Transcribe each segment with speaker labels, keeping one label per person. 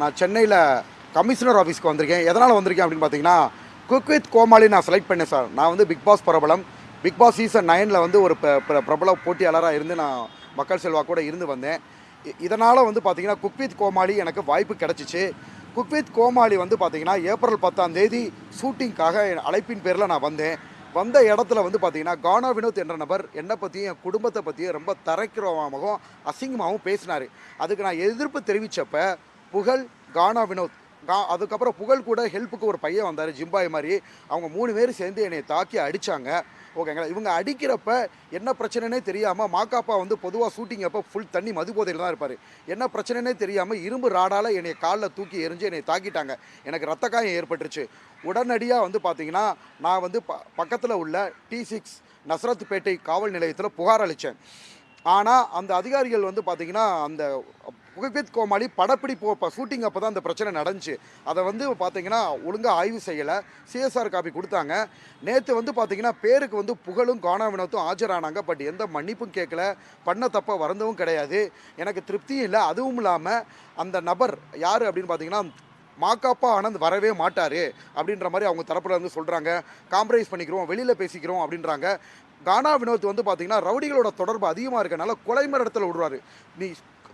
Speaker 1: நான் சென்னையில் கமிஷனர் ஆஃபீஸ்க்கு வந்திருக்கேன். எதனால் வந்திருக்கேன் அப்படின்னு பார்த்தீங்கன்னா, குக் வித் கோமாளி நான் செலக்ட் பண்ணேன் சார். நான் வந்து பிக் பாஸ் பிரபலம். பிக் பாஸ் சீசன் 9ல் வந்து ஒரு பிரபல போட்டியாளராக இருந்து நான் மக்கள் செல்வாக்கோட இருந்து வந்தேன். இதனால் வந்து பார்த்தீங்கன்னா, குக் வித் கோமாளி எனக்கு வாய்ப்பு கிடச்சிச்சு. குக் வித் கோமாளி வந்து பார்த்தீங்கன்னா, ஏப்ரல் 10ஆம் தேதி ஷூட்டிங்காக அழைப்பின் பேரில் நான் வந்தேன். வந்த இடத்துல வந்து பார்த்தீங்கன்னா, கானா வினோத் என்ற நபர் என்னை பற்றியும் என் குடும்பத்தை பற்றியும் ரொம்ப தரைக்குறமாகவும் அசிங்கமாகவும் பேசினார். அதுக்கு நான் எதிர்ப்பு தெரிவித்தப்ப புகழ், கானா வினோத் அதுக்கப்புறம் புகழ் கூட ஹெல்ப்புக்கு ஒரு பையன் வந்தார், ஜிம்பாய் மாதிரி. அவங்க 3 பேர் சேர்ந்து என்னை தாக்கி அடித்தாங்க. ஓகேங்களா. இவங்க அடிக்கிறப்ப என்ன பிரச்சனைனே தெரியாமல், மாக்காப்பா வந்து பொதுவாக ஷூட்டிங் அப்போ ஃபுல் தண்ணி மது போதையில் தான் இருப்பார். என்ன பிரச்சனைனே தெரியாமல் இரும்பு ராடால் என்னை காலில் தூக்கி எரிஞ்சு என்னை தாக்கிட்டாங்க. எனக்கு ரத்த காயம் ஏற்பட்டுருச்சு. உடனடியாக வந்து பார்த்தீங்கன்னா, நான் வந்து பக்கத்தில் உள்ள T6 நஸ்ரத்பேட்டை காவல் நிலையத்தில் புகார் அளித்தேன். ஆனால் அந்த அதிகாரிகள் வந்து பார்த்தீங்கன்னா, அந்த குக் வித் கோமாளி படப்பிடிப்பு ஷூட்டிங் அப்போ தான் அந்த பிரச்சனை நடந்துச்சு. அதை வந்து பார்த்தீங்கன்னா ஒழுங்காக ஆய்வு செய்யலை. சிஎஸ்ஆர் காப்பி கொடுத்தாங்க. நேற்று வந்து பார்த்தீங்கன்னா பேருக்கு வந்து புகழும் கானா வினோத்தும் ஆஜரானாங்க. பட் எந்த மன்னிப்பும் கேட்கல. பண்ண தப்ப வருந்தவும் கிடையாது. எனக்கு திருப்தியும் இல்லை. அதுவும் இல்லாமல் அந்த நபர் யார் அப்படின்னு பார்த்தீங்கன்னா, மாக்காப்பா ஆனந்த் வரவே மாட்டார் அப்படின்ற மாதிரி அவங்க தரப்பில் இருந்து சொல்கிறாங்க. காம்ப்ரமைஸ் பண்ணிக்கிறோம், வெளியில் பேசிக்கிறோம் அப்படின்றாங்க. கானா வினோத் வந்து பார்த்தீங்கன்னா ரவுடிகளோட தொடர்பு அதிகமாக இருக்கனால கொலை மிரட்டத்தில் விடுறாரு. நீ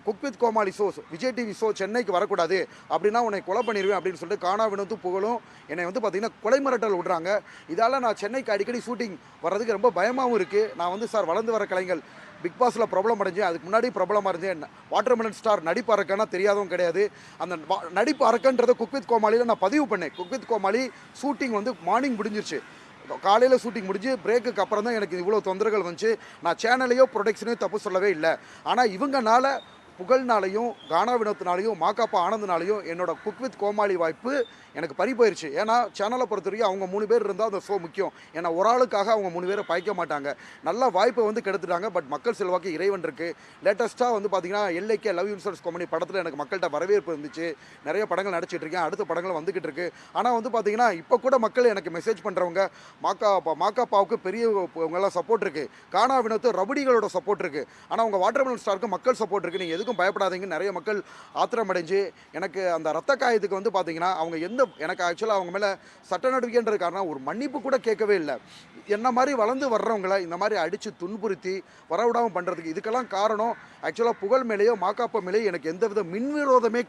Speaker 1: cook with Comali show, Vijay TV show சென்னைக்கு வரக்கூடாது அப்படின்னா உன்னை கொலை பண்ணிடுவேன் அப்படின்னு சொல்லிட்டு கானா வினோத்தும் புகழும் என்னை வந்து பார்த்தீங்கன்னா கொலை மிரட்டல் விடுறாங்க. இதால் நான் சென்னைக்கு அடிக்கடி ஷூட்டிங் வர்றதுக்கு ரொம்ப பயமாகவும் இருக்குது. நான் வந்து சார் வளர்ந்து வர கலைஞர், பிக் பாஸில் பிரபலம் அடைஞ்சேன். அதுக்கு முன்னாடி பிரபலமாக இருந்தேன். வாட்டர்மெலன் ஸ்டார் நடிப்பு அரக்கன்னா தெரியாதவும் கிடையாது. அந்த நடிப்பு அரக்கன்றதை குக் வித் கோமாளியில் நான் பதிவு பண்ணேன். குக் வித் கோமாளி ஷூட்டிங் வந்து மார்னிங் முடிஞ்சிருச்சு. காலையில் ஷூட்டிங் முடிஞ்சு பிரேக்குக்கு அப்புறம் தான் எனக்கு இவ்வளோ தொந்தரவுகள் வந்துச்சு. நான் சேனலையோ ப்ரொடக்ஷனையோ தப்பு சொல்லவே இல்லை. ஆனால் இவங்கனால, புகழ்னாலையும் கானா வினோத்னாலையும் மாக்காப்பா ஆனந்த்னாலையும் என்னோட குக் வித் கோமாளி வாய்ப்பு எனக்கு பறி போயிடுச்சு. ஏன்னா சேனலை பொறுத்த வரைக்கும் அவங்க 3 பேர் இருந்தால் அந்த ஷோ முக்கியம். ஏன்னா ஒரு ஆளுக்காக அவங்க 3 பேரை பாய்க்க மாட்டாங்க. நல்ல வாய்ப்பை வந்து கெடுத்துட்டாங்க. பட் மக்கள் செல்வாக்கு இறைவன் இருக்குது. லேட்டஸ்ட்டாக வந்து பார்த்தீங்கன்னா LAK லவ் இன்சூரன்ஸ் கம்பெனி படத்தில் எனக்கு மக்கள்கிட்ட வரவேற்பு இருந்துச்சு. நிறைய படங்கள் நடிச்சிட்டு இருக்கேன். அடுத்த படங்கள் வந்துக்கிட்டு இருக்கு. ஆனால் வந்து பார்த்தீங்கன்னா இப்போ கூட மக்கள் எனக்கு மெசேஜ் பண்ணுறவங்க, மாக்காப்பாவுக்கு பெரியவங்கெல்லாம் சப்போர்ட் இருக்குது, கானா வினோத்து ரபடிகளோட சப்போர்ட் இருக்குது, ஆனால் உங்கள் வாட்டர்மெலன் ஸ்டாருக்கு மக்கள் சப்போர்ட் இருக்குது, நீங்கள் எதுக்கும் பயப்படாதீங்க. நிறைய மக்கள் ஆத்திரம் அடைஞ்சு எனக்கு அந்த ரத்த காயத்துக்கு வந்து பார்த்தீங்கன்னா அவங்க எனக்கு ஆக்சுவலாக அவங்க மேலே சட்ட நடவடிக்கைன்ற காரணம் ஒரு மன்னிப்பு கூட கேட்கவே இல்லை. என்ன மாதிரி வளர்ந்து வர்றவங்களை இந்த மாதிரி அடித்து துன்புறுத்தி வரவிடாமல் பண்ணுறதுக்கு இதுக்கெல்லாம் காரணம் ஆக்சுவலாக புகழ் மேலேயோ மாக்காப்பா மேலேயோ எனக்கு எந்தவித முன்விரோதமே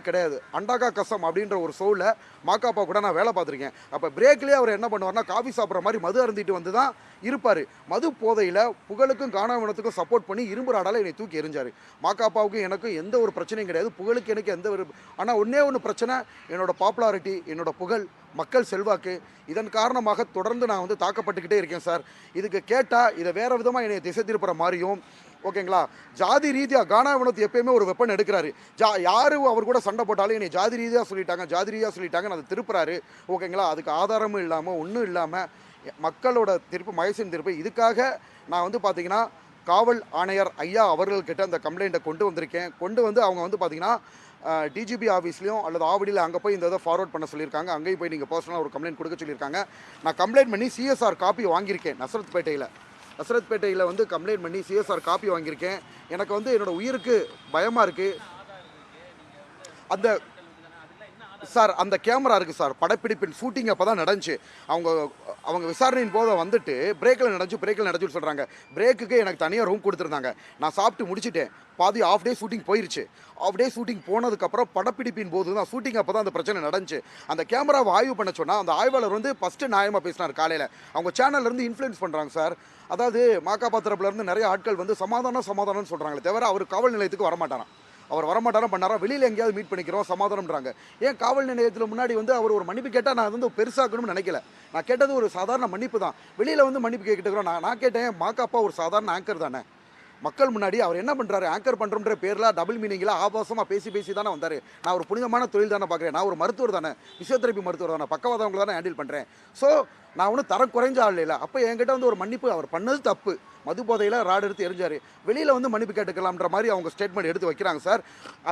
Speaker 1: கிடையாது. அண்டாகா கசம் அப்படின்ற ஒரு ஷோவில் மாக்காப்பா கூட நான் வேலை பார்த்துருக்கேன். அப்போ பிரேக்லேயே அவர் என்ன பண்ணுவார்னா, காஃபி சாப்பிட்ற மாதிரி மது அருந்திட்டு வந்து தான் இருப்பார். மது போதையில் புகழுக்கும் கானா வினோத்துக்கும் சப்போர்ட் பண்ணி இரும்பு ராடால் என்னை தூக்கி எறிஞ்சார். மாக்காப்பாவுக்கும் எனக்கும் எந்த ஒரு பிரச்சனையும் கிடையாது. புகழுக்கு எனக்கு எந்த ஒரு, ஆனால் ஒன்று பிரச்சனை, என்னோட பாப்புலாரிட்டி, என்னோட புகழ், மக்கள் செல்வாக்கு, இதன் காரணமாக தொடர்ந்து நான் வந்து தாக்கப்பட்டுக்கிட்டே இருக்கேன் சார். இதுக்கு கேட்டால் இதை வேறு விதமாக என்னை திசை திருப்புற மாதிரியும், ஓகேங்களா, ஜாதி ரீதியாக கானா வினோத் எப்பயுமே ஒரு வெப்பன் எடுக்கிறாரு. யார் அவர் கூட சண்டை போட்டாலும் என்னை ஜாதி ரீதியாக சொல்லிட்டாங்கன்னு அதை திருப்புறாரு. ஓகேங்களா. அதுக்கு ஆதாரமும் இல்லாமல் ஒன்றும் இல்லாமல் மக்களோட தீர்ப்பு, மகேசன் தீர்ப்பு. இதுக்காக நான் வந்து பார்த்தீங்கன்னா காவல் ஆணையர் ஐயா அவர்கள்கிட்ட அந்த கம்ப்ளைண்ட்டை கொண்டு வந்து அவங்க வந்து பார்த்தீங்கன்னா டிஜிபி ஆஃபீஸ்லையும் அல்லது ஆவடியில் அங்கே போய் இந்த இதை ஃபார்வர்ட் பண்ண சொல்லியிருக்காங்க. அங்கேயும் போய் நீங்கள் பர்சனலாக ஒரு கம்ப்ளைண்ட் கொடுக்க சொல்லியிருக்காங்க. நான் கம்ப்ளைண்ட் பண்ணி சிஎஸ்ஆர் காப்பி வாங்கியிருக்கேன். நஸ்ரத்பேட்டையில் வந்து கம்ப்ளைண்ட் பண்ணி சிஎஸ்ஆர் காப்பி வாங்கியிருக்கேன். எனக்கு வந்து என்னோடய உயிருக்கு பயமாக இருக்குது. அந்த சார் அந்த கேமரா இருக்குது சார், படப்பிடிப்பின் ஷூட்டிங் அப்போ தான் நடந்துச்சு. அவங்க விசாரணையின் போது வந்துட்டு பிரேக்கில் நடந்துன்னு சொல்கிறாங்க. பிரேக்குக்கு எனக்கு தனியாக ரூம் கொடுத்துருந்தாங்க. நான் சாப்பிட்டு முடிச்சுட்டேன். பாதி ஆஃப் டே ஷூட்டிங் போயிடுச்சு. ஆஃப் டே ஷூட்டிங் போனதுக்கப்புறம் படப்பிடிப்பின் போது தான், ஷூட்டிங் அப்போ தான் அந்த பிரச்சனை நடந்துச்சு. அந்த கேமராவை ஆய்வு பண்ண சொன்னால் அந்த ஆய்வாளர் வந்து ஃபஸ்ட்டு நியாயமாக பேசினார். காலையில் அவங்க சேனல்லேருந்து இன்ஃப்ளூயன்ஸ் பண்ணுறாங்க சார். அதாவது மாக்காப்பா தரப்புலேருந்து நிறைய ஆட்கள் வந்து சமாதானம்னு சொல்கிறாங்களே தவிர அவர் காவல் நிலையத்துக்கு வரமாட்டாராம் பண்ணாரா, வெளியில் எங்கேயாவது மீட் பண்ணிக்கிறோம் சமாதானம்ன்றாங்க. ஏன் காவல் நிலையத்தில் முன்னாடி வந்து அவர் ஒரு மன்னிப்பு கேட்டால் நான் வந்து பெருசாக்கணும்னு நினைக்கல. நான் கேட்டது ஒரு சாதாரண மன்னிப்பு தான். வெளியில் வந்து மன்னிப்பு கேட்டுக்கிறோம். நான் கேட்டேன், மாக்காப்பா ஒரு சாதாரண ஆங்கர் தானே. மக்கள் முன்னாடி அவர் என்ன பண்ணுறாரு, ஆங்கர் பண்ணுறன்ற பேரில் டபுள் மீனிங்கில் ஆபாசமாக பேசி தானே வந்தார். நான் ஒரு புனிதமான தொழில் தானே பார்க்குறேன். நான் ஒரு மருத்துவர் தானே, ஃபிசியோதெரபி மருத்துவர் தானே, பக்கவாதவங்களை தானே ஹேண்டில் பண்ணுறேன். ஸோ நான் ஒன்றும் தரம் குறைஞ்ச ஆள் இல்லை. அப்போ என்கிட்ட வந்து ஒரு மன்னிப்பு, அவர் பண்ணது தப்பு, மது போதையில் ராடு எடுத்து எரிஞ்சார், வெளியில் வந்து மன்னிப்பு கேட்டுக்கலாம்ன்ற மாதிரி அவங்க ஸ்டேட்மெண்ட் எடுத்து வைக்கிறாங்க சார்.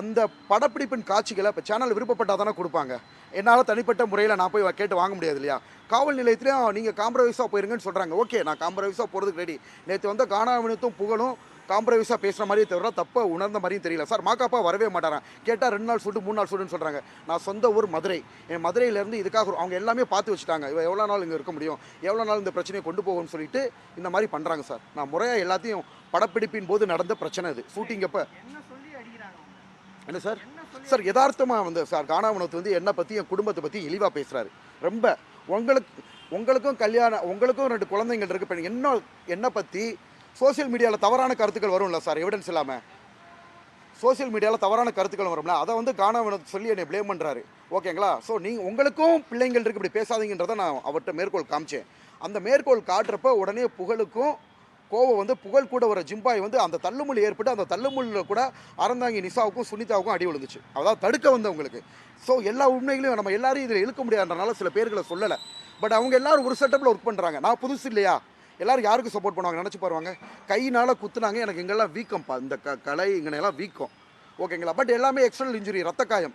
Speaker 1: அந்த படப்பிடிப்பின் காட்சிகளை இப்போ சேனல் விருப்பப்பட்டால் தானே கொடுப்பாங்க. என்னால் தனிப்பட்ட முறையில் நான் போய் கேட்டு வாங்க முடியாது இல்லையா. காவல் நிலையத்திலையும் நீங்கள் காம்ப்ரமைஸாக போயிருங்கன்னு சொல்கிறாங்க. ஓகே, நான் காம்ப்ரமைஸாக போகிறதுக்கு ரெடி. நேற்று வந்து கானா வினோத்தும் புகழும் காம்ப்ரமைஸாக பேசுகிற மாதிரியே தவிர தப்பை உணர்ந்த மாதிரியும் தெரியல சார். மாக்காப்பா வரவே மாட்டாரான். கேட்டால் 2 நாள் ஷூட்டு 3 நாள் ஷூட்டுன்னு சொல்கிறாங்க. நான் சொந்த ஊர் மதுரை. என் மதுரையிலேருந்து இதுக்காக அவங்க எல்லாமே பார்த்து வச்சுட்டாங்க. இவன் எவ்வளோ நாள் இங்கே இருக்க முடியும், எவ்வளோ நாள் இந்த பிரச்சனையை கொண்டு போகும்னு சொல்லிட்டு இந்த மாதிரி பண்ணுறாங்க சார். நான் முறையாக எல்லாத்தையும் படப்பிடிப்பின் போது நடந்த பிரச்சனை இது. ஷூட்டிங் அப்போ என்ன சார் சார் யதார்த்தமாக வந்து சார் கானாவினத்து வந்து என்னை பற்றி என் குடும்பத்தை பற்றி இழிவாக பேசுகிறாரு. ரொம்ப உங்களுக்கும் கல்யாணம், உங்களுக்கும் 2 குழந்தைங்கள் இருக்குது. இப்போ என்னை பற்றி சோசியல் மீடியாவில் தவறான கருத்துக்கள் வரும்ல சார், எவிடன்ஸ் இல்லாமல் சோசியல் மீடியாவில் தவறான கருத்துக்கள் வரும்ல, அதை வந்து கானாவினத்து சொல்லி என்னை ப்ளேம் பண்ணுறாரு. ஓகேங்களா? ஸோ உங்களுக்கும் பிள்ளைங்கள் இருக்குது, இப்படி பேசாதீங்கன்றதை நான் அவர்கிட்ட மேற்கோள் காமிச்சேன். அந்த மேற்கோள் காட்டுறப்ப உடனே புகழுக்கும் கோவம் வந்து புகழ் கூட வர ஜிம்பாய் வந்து அந்த தள்ளுமுள் ஏற்பட்டு அந்த தள்ளுமுள்ளில் கூட அறந்தாங்கி நிசாவுக்கும் சுனிதாவுக்கும் அடி விழுந்துச்சு. அதாவது தடுக்க வந்தவங்களுக்கு. ஸோ எல்லா உண்மைகளையும் நம்ம எல்லாரையும் இதில் இழுக்க முடியாதுன்றனால சில பேர்களை சொல்லலை. பட் அவங்க எல்லாரும் ஒரு செட்டப்பில் ஒர்க் பண்ணுறாங்க. நான் புதுசு இல்லையா, எல்லோரும் யாருக்கு சப்போர்ட் பண்ணுவாங்க நினச்சி பாருவாங்க. கையினால் குத்துனாங்க, எனக்கு இங்கெல்லாம் வீக்கம்ப்பா, இந்த கலை இங்கெல்லாம் வீக்கம். ஓகேங்களா? பட் எல்லாமே எக்ஸ்டர்னல் இன்ஜுரி, ரத்த காயம்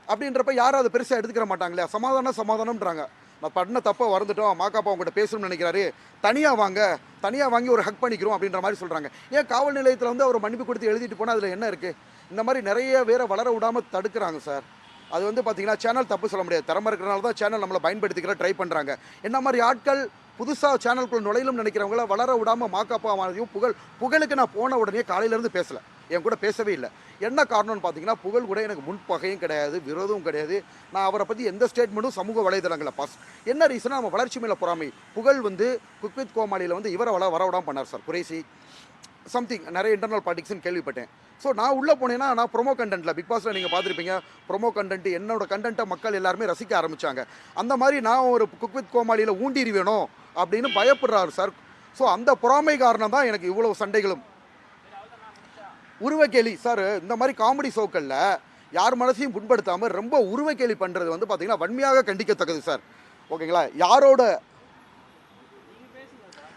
Speaker 1: அப்படின்றப்ப யாரும் அதை பெருசாக எடுத்துக்கிற மாட்டாங்க இல்லையா. சமாதானம்ன்றாங்க. நான் பண்ண தப்பாக வந்துட்டோம், மாக்காப்பா உங்கள்கிட்ட பேசணும்னு நினைக்கிறாரு, தனியாக வாங்கி ஒரு ஹக் பண்ணிக்கிறோம் அப்படின்ற மாதிரி சொல்கிறாங்க. ஏன் காவல் நிலையத்தில் வந்து அவர் மன்னிப்பு கொடுத்து எழுதிட்டு போனால் அதில் என்ன இருக்குது? இந்த மாதிரி நிறைய பேரை வளர விடாமல் தடுக்கிறாங்க சார். அது வந்து பார்த்தீங்கன்னா சேனல் தப்பு சொல்ல முடியாது. திறமை இருக்கிறனால தான் சேனல் நம்மளை பயன்படுத்திக்கிற ட்ரை பண்ணுறாங்க. என்ன மாதிரி ஆட்கள் புதுசாக சேனலுக்குள்ள நுழையிலும் நினைக்கிறவங்கள வளர விடாமல் மாக்காப்பா மாதிரியும் புகழுக்கு நான் போன உடனே காலையிலேருந்து பேசலை, என் கூட பேசவே இல்லை. என்ன காரணம்னு பார்த்தீங்கன்னா புகழ் கூட எனக்கு முன்பகையும் கிடையாது, விரோதமும் கிடையாது. நான் அவரை பற்றி எந்த ஸ்டேட்மெண்ட்டும் சமூக வலைதளங்களில் என்ன ரீசனாக நம்ம வளர்ச்சி மேலே பொறாமை. புகழ் வந்து குக் வித் கோமாளியில் வந்து இவரை வர விடாமல் பண்ணார் சார். குறைசி சம்திங் நிறைய இன்டர்னல் பாலிடிக்ஸ்னு கேள்விப்பட்டேன். ஸோ நான் உள்ளே போனேன்னா நான் ப்ரொமோ கண்டென்ட்டில் பிக் பாஸில் நீங்கள் பார்த்துருப்பீங்க, ப்ரொமோ கண்டென்ட் என்னோட கண்டென்ட்டை மக்கள் எல்லாருமே ரசிக்க ஆரம்பித்தாங்க. அந்த மாதிரி நான் ஒரு குக் வித் கோமாளியில் ஊண்டிரி வேணும் அப்படின்னு பயப்படுறாரு சார். ஸோ அந்த பொறாமை காரணம் தான் எனக்கு இவ்வளோ சண்டைகளும். உருவக்கேலி சார், இந்த மாதிரி காமெடி ஷோக்களில் யார் மனசையும் புண்படுத்தாமல் ரொம்ப உருவக்கேலி பண்ணுறது வந்து பார்த்திங்கன்னா வன்மையாக கண்டிக்கத்தக்கது சார். ஓகேங்களா?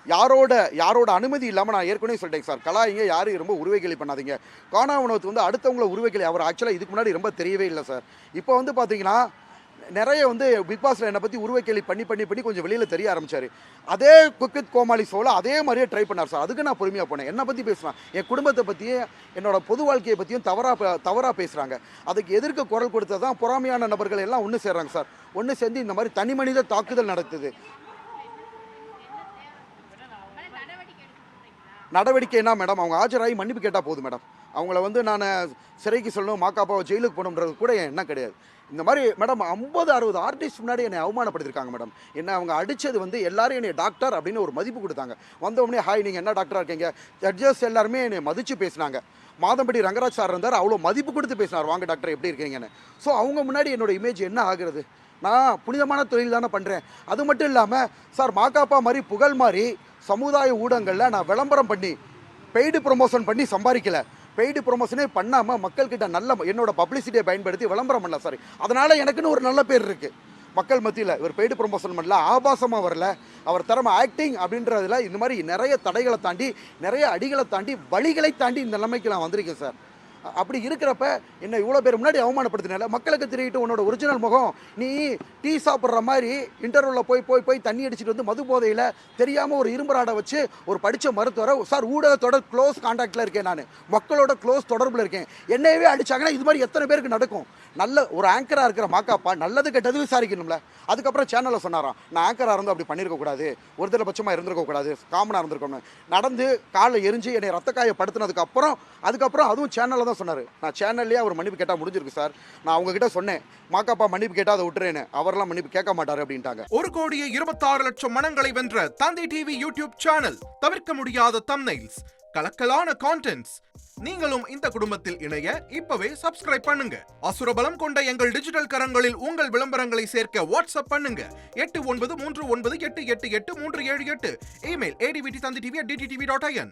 Speaker 1: யாரோட அனுமதி இல்லாமல் நான் ஏற்கனவே சொல்லிட்டேன் சார், கலாயிங்க யாரும் ரொம்ப உருவக்கேலி பண்ணாதீங்க. கானாவினோத் வந்து அடுத்தவங்கள உருவக்கேலி அவர் ஆக்சுவலாக இதுக்கு முன்னாடி ரொம்ப தெரியவே இல்லை சார். இப்போ வந்து பார்த்தீங்கன்னா நிறைய வந்து பிக் பாஸில் என்னை பற்றி உருவக்கேலி பண்ணி கொஞ்சம் வெளியில் தெரிய ஆரம்பித்தார். அதே குக் வித் கோமாளி ஷோவில் அதே மாதிரியே ட்ரை பண்ணார் சார். அதுக்கு நான் பொறுமையாக போனேன். என்னை பற்றி பேசுகிறான், என் குடும்பத்தை பற்றியும் என்னோட பொது வாழ்க்கையை பற்றியும் தவறாக பேசுகிறாங்க. அதுக்கு எதிர்க்க குரல் கொடுத்தது தான் பொறாமையான நபர்கள் எல்லாம் ஒன்று சேர்றாங்க சார். ஒன்று சேர்ந்து இந்த மாதிரி தனி மனித தாக்குதல் நடத்துது. நடவடிக்கை என்ன மேடம், அவங்க ஆஜராகி மன்னிப்பு கேட்டால் போதும் மேடம். அவங்கள வந்து நான் சிறைக்கு சொல்லணும், மாக்காப்பாவை ஜெயிலுக்கு போகணுன்றது கூட என்ன கிடையாது. இந்த மாதிரி மேடம் 50-60 ஆர்டிஸ்ட் முன்னாடி என்னை அவமானப்படுத்திருக்காங்க மேடம். என்ன அவங்க அடித்தது வந்து எல்லாரும் என்னை டாக்டர் அப்படின்னு ஒரு மதிப்பு கொடுத்தாங்க. வந்தவொடனே ஹாய் நீங்கள் என்ன டாக்டராக இருக்கீங்க, ஜட்ஜஸ் எல்லாருமே என்னை மதித்து பேசினாங்க. மாதம்பட்டி ரங்கராஜ் சார் இருந்தார், அவ்வளோ மதிப்பு கொடுத்து பேசினார், வாங்க டாக்டர் எப்படி இருக்கீங்கன்னு. ஸோ அவங்க முன்னாடி என்னோட இமேஜ் என்ன ஆகுறது? நான் புனிதமான தொழில் தானே பண்ணுறேன். அது மட்டும் இல்லாமல் சார் மாக்காப்பா மாதிரி புகழ் மாதிரி சமுதாய ஊடகங்களில் நான் விளம்பரம் பண்ணி பெய்டு ப்ரொமோஷன் பண்ணி சம்பாதிக்கலை. பெய்டு ப்ரொமோஷனே பண்ணாமல் மக்கள்கிட்ட நல்ல என்னோட பப்ளிசிட்டியை பயன்படுத்தி விளம்பரம் பண்ணல சார். அதனால் எனக்குன்னு ஒரு நல்ல பேர் இருக்குது மக்கள் மத்தியில். இவர் பெய்டு ப்ரொமோஷன் பண்ணல, ஆபாசமாக வரல, அவர் திறமை ஆக்டிங் அப்படின்றதுல இந்த மாதிரி நிறைய தடைகளை தாண்டி நிறைய அடிகளை தாண்டி வழிகளை தாண்டி இந்த நிலைமைக்கு நான் வந்திருக்கேன் சார். அப்படி இருக்கிறப்ப என்ன இவ்வளோ பேர் முன்னாடி அவமானப்படுத்தினால மக்களுக்கு தெரியிட்டு உன்னோட ஒரிஜினல் முகம், நீ டீ சாப்பிட்ற மாதிரி இன்டர்வியூவில் போய் தண்ணி அடிச்சுட்டு வந்து மது போதையில் தெரியாமல் ஒரு இரும்பராடை வச்சு ஒரு படித்த மருத்துவரை சார் ஊடகத்தோட க்ளோஸ் கான்டாக்டில் இருக்கேன், நான் மக்களோட க்ளோஸ் தொடர்பில் இருக்கேன், என்னையவே அடித்தாங்கன்னா இது மாதிரி எத்தனை பேருக்கு நடக்கும்? நல்ல ஒரு ஆங்கராக இருக்கிற மாக்காப்பா நல்லது கெட்டது விசாரிக்கணும்ல. அதுக்கப்புறம் சேனலில் சொன்னாராம், நான் ஆங்கராக இருந்து அப்படி பண்ணியிருக்கக்கூடாது, ஒருத்தர பட்சமாக இருந்திருக்கக்கூடாது, காமனாக இருந்திருக்கணும், நடந்து காலை எரிஞ்சு என்னை ரத்த காயப்படுத்தினதுக்கப்புறம் அதுவும் சேனலில் தான் சொன்னார். நான் சேனல்லேயே அவர் மன்னிப்பு கேட்டால் முடிஞ்சிருக்கு சார். நான் அவங்ககிட்ட சொன்னேன் மாக்காப்பா மன்னிப்பு கேட்டால் அதை விட்டுறேன்னு, அவரெல்லாம் மன்னிப்பு கேட்க மாட்டார் அப்படின்ட்டாங்க.
Speaker 2: 1,26,00,000 மனங்களை வென்ற தந்தை டிவி யூடியூப் சேனல், தவிர்க்க முடியாத தம்ப்நெயில்ஸ், கலக்கலான கான்டென்ட்ஸ். நீங்களும் இந்த குடும்பத்தில் இணைய இப்பவே சப்ஸ்கிரைப் பண்ணுங்க. அசுரபலம் கொண்ட எங்கள் டிஜிட்டல் கரங்களில் உங்கள் விளம்பரங்களை சேர்க்க வாட்ஸ்அப் பண்ணுங்க. 8939888378. Email advttv@dttv.in.